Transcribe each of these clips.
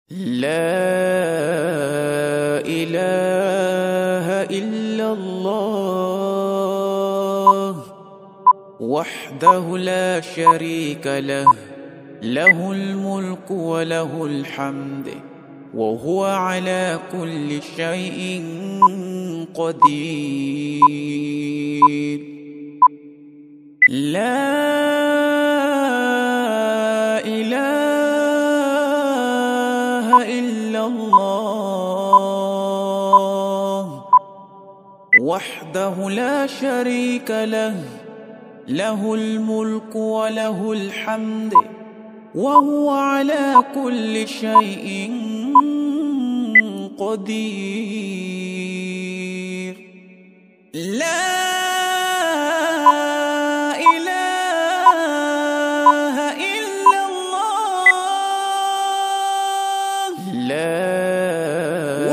لا إله إلا الله وحده لا شريك له، له الملك وله الحمد وهو على كل شيء قدير. لا إله إلا الله وحده لا شريك له، له الملك وله الحمد وهو على كل شيء قدير. لا إله إلا الله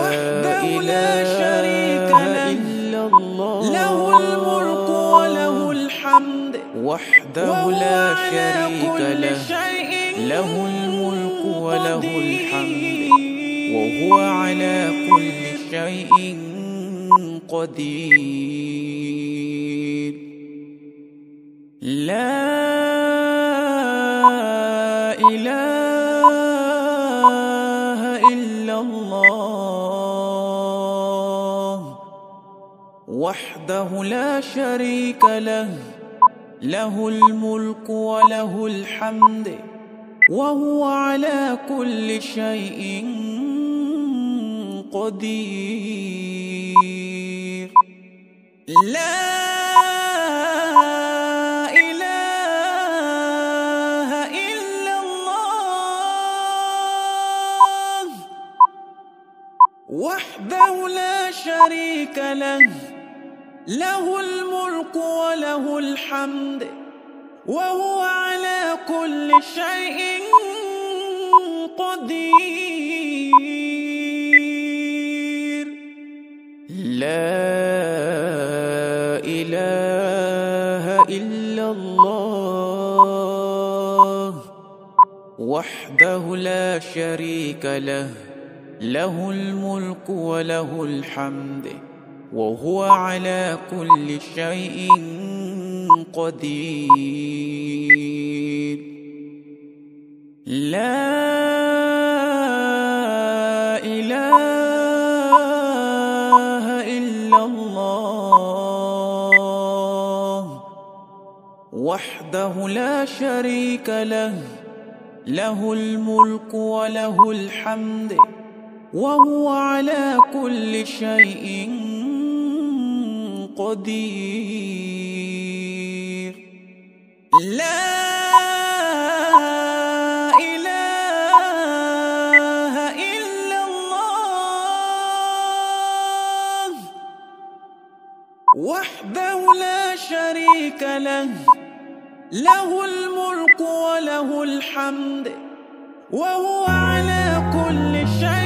وحده لا شريك له، له الملك وله الحمد وحده لا شريك له، له الملك وله الحمد وهو على كل شيء قدير. لا إله إلا الله وحده لا شريك له، له الملك وله الحمد وهو على كل شيء قدير. لا إله إلا الله وحده لا شريك له، له الملك وله الحمد وهو على كل شيء قدير. لا إله إلا الله وحده لا شريك له، له الملك وله الحمد وهو على كل شيء قدير. لا إله إلا الله وحده لا شريك له، له الملك وله الحمد وهو على كل شيء قدير. لا إله إلا الله وحده لا شريك له، له الملك وله الحمد وهو على كل شيء